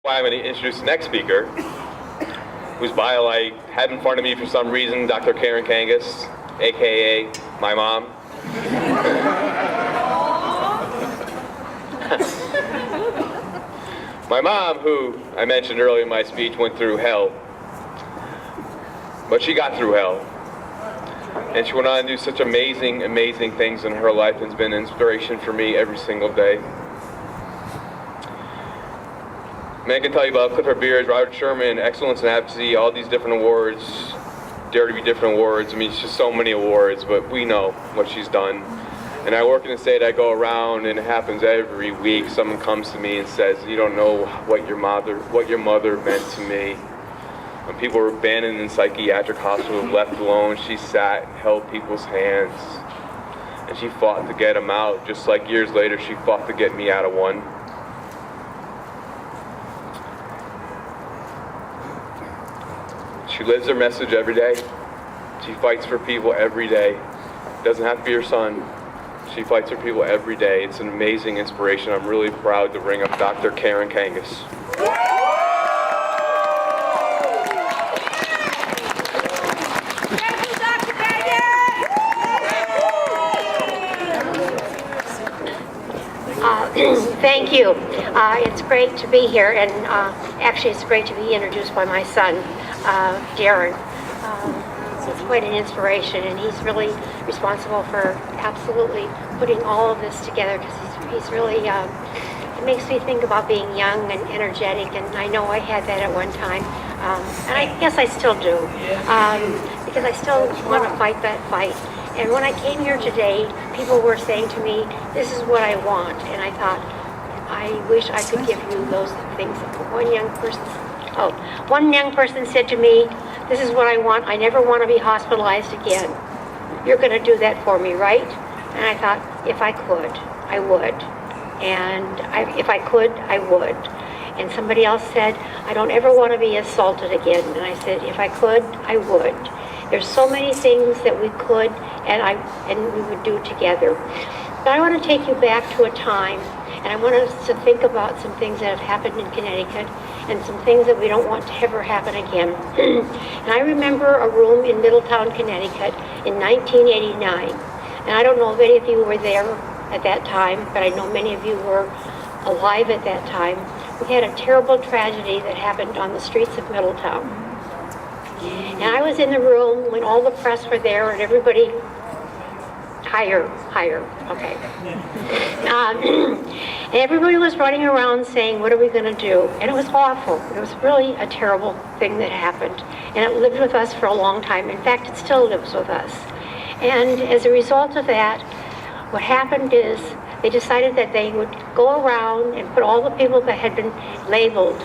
I'm going to introduce the next speaker, whose bio I had in front of me for some reason, Dr. Karen Kangas, aka my mom. My mom, who I mentioned earlier in my speech, went through hell, but she got through hell. And she went on to do such amazing, amazing things in her life and has been an inspiration for me every single day. I mean, I can tell you about Clifford Beers, Robert Sherman, Excellence in Advocacy, all these different awards, Dare to Be Different awards. I mean, it's just so many awards, but we know what she's done. And I work in the state, I go around, and it happens every week. Someone comes to me and says, "You don't know what your mother meant to me." When people were abandoned in psychiatric hospitals, left alone, she sat and held people's hands. And she fought to get them out, just like years later, she fought to get me out of one. She lives her message every day. She fights for people every day. It doesn't have to be her son. She fights for people every day. It's an amazing inspiration. I'm really proud to bring up Dr. Karen Kangas. Thank you, Dr. Kangas! Thank you. It's great to be here, and actually it's great to be introduced by my son, Darren. It's quite an inspiration, and he's really responsible for absolutely putting all of this together, because he's really, it makes me think about being young and energetic, and I know I had that at one time, and I guess I still do, because I still want to fight that fight. And when I came here today, people were saying to me, "This is what I want," and I thought, I wish I could give you those things. One young person said to me, "This is what I want. I never want to be hospitalized again. You're going to do that for me, right?" And I thought, if I could, I would. And if I could, I would. And somebody else said, "I don't ever want to be assaulted again." And I said, if I could, I would. There's so many things that we could and we would do together. But I want to take you back to a time, and I want us to think about some things that have happened in Connecticut and some things that we don't want to ever happen again. And I remember a room in Middletown, Connecticut in 1989. And I don't know if any of you were there at that time, but I know many of you were alive at that time. We had a terrible tragedy that happened on the streets of Middletown. And I was in the room when all the press were there and everybody, higher, okay. And everybody was running around saying, "What are we going to do?" And it was awful. It was really a terrible thing that happened. And it lived with us for a long time. In fact, it still lives with us. And as a result of that, what happened is they decided that they would go around and put all the people that had been labeled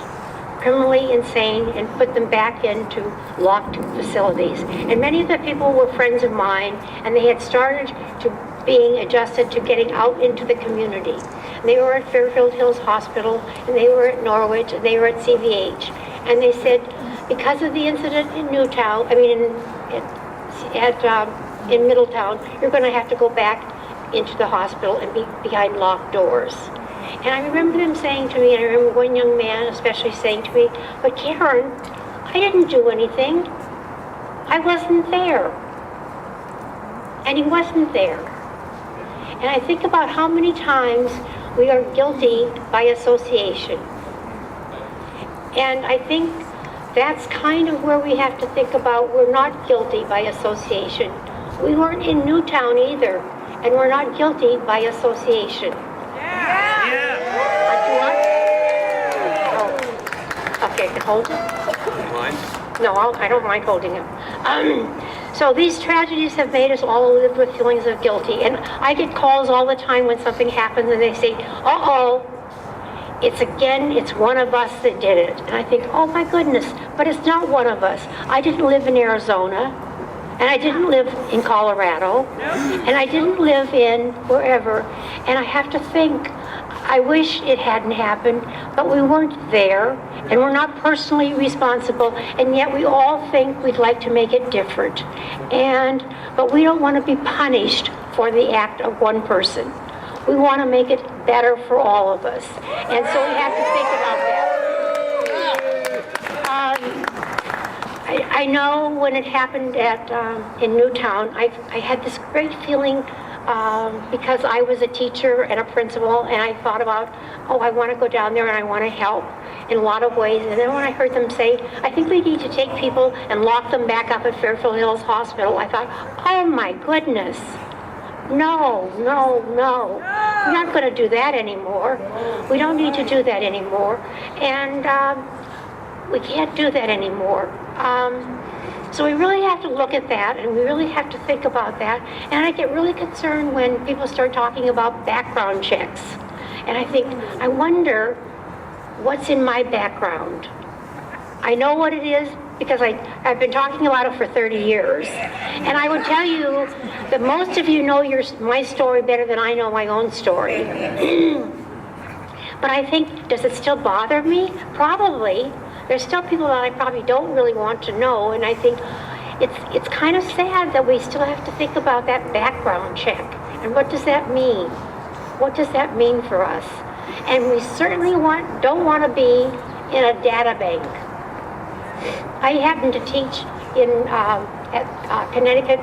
criminally insane and put them back into locked facilities. And many of the people were friends of mine, and they had started to being adjusted to getting out into the community. And they were at Fairfield Hills Hospital, and they were at Norwich, and they were at CVH. And they said, because of the incident in in Middletown, you're going to have to go back into the hospital and be behind locked doors. And I remember them saying to me, and I remember one young man especially saying to me, "But Karen, I didn't do anything. I wasn't there." And he wasn't there. And I think about how many times we are guilty by association. And I think that's kind of where we have to think about, we're not guilty by association. We weren't in Newtown either, and we're not guilty by association. Okay, I can hold it? No, I don't mind holding it. So these tragedies have made us all live with feelings of guilty. And I get calls all the time when something happens and they say, "Uh-oh, it's one of us that did it." And I think, oh my goodness, but it's not one of us. I didn't live in Arizona, and I didn't live in Colorado, and I didn't live in wherever. And I have to think, I wish it hadn't happened, but we weren't there, and we're not personally responsible, and yet we all think we'd like to make it different. But we don't want to be punished for the act of one person. We want to make it better for all of us. And so we have to think about that. I know when it happened in Newtown, I had this great feeling because I was a teacher and a principal, and I thought about, oh, I want to go down there and I want to help in a lot of ways. And then when I heard them say, I think we need to take people and lock them back up at Fairfield Hills Hospital, I thought, oh my goodness. No. We're not going to do that anymore. We don't need to do that anymore. And we can't do that anymore. So we really have to look at that, and we really have to think about that. And I get really concerned when people start talking about background checks. And I wonder what's in my background. I know what it is because I've been talking about it for 30 years. And I would tell you that most of you know my story better than I know my own story. But I think, does it still bother me? Probably. There's still people that I probably don't really want to know, and I think it's kind of sad that we still have to think about that background check. And what does that mean? What does that mean for us? And we certainly don't want to be in a data bank. I happen to teach at Connecticut,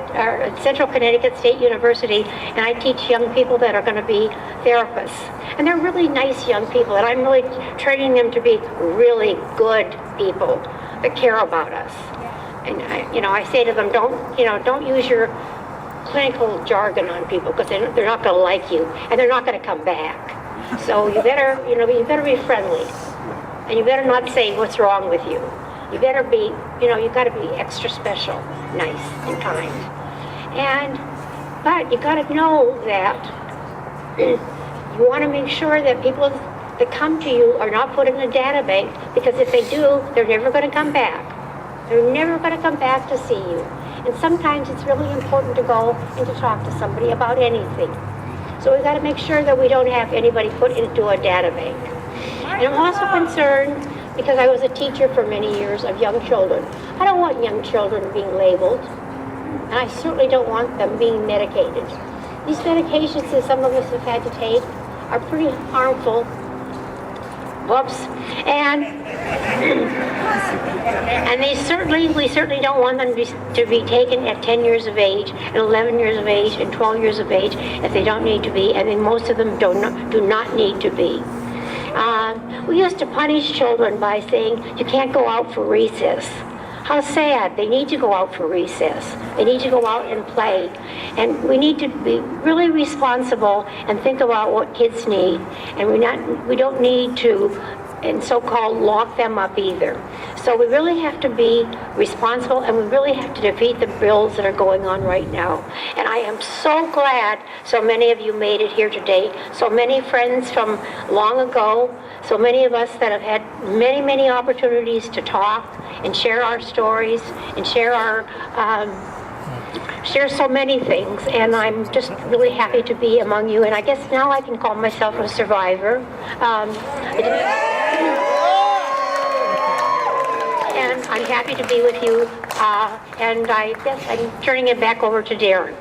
Central Connecticut State University, and I teach young people that are going to be therapists. And they're really nice young people, and I'm really training them to be really good people that care about us. And I say to them, don't use your clinical jargon on people because they're not going to like you, and they're not going to come back. So you better be friendly, and you better not say what's wrong with you. You better be, you got to be extra special, nice and kind. But you got to know that you want to make sure that people that come to you are not put in a data bank, because if they do, they're never going to come back. They're never going to come back to see you. And sometimes it's really important to go and to talk to somebody about anything. So we've got to make sure that we don't have anybody put into a data bank. And I'm also concerned because I was a teacher for many years of young children. I don't want young children being labeled, and I certainly don't want them being medicated. These medications that some of us have had to take are pretty harmful. Whoops. And we certainly don't want them to be taken at 10 years of age, and 11 years of age, and 12 years of age if they don't need to be, and then most of them do not need to be. We used to punish children by saying, you can't go out for recess. How sad. They need to go out for recess. They need to go out and play. And we need to be really responsible and think about what kids need. And we don't need to, and so-called, lock them up either. So we really have to be responsible, and we really have to defeat the bills that are going on right now. And I am so glad so many of you made it here today. So many friends from long ago, so many of us that have had many, many opportunities to talk and share our stories and share so many things. And I'm just really happy to be among you. And I guess now I can call myself a survivor. And I'm happy to be with you, and I guess I'm turning it back over to Darren.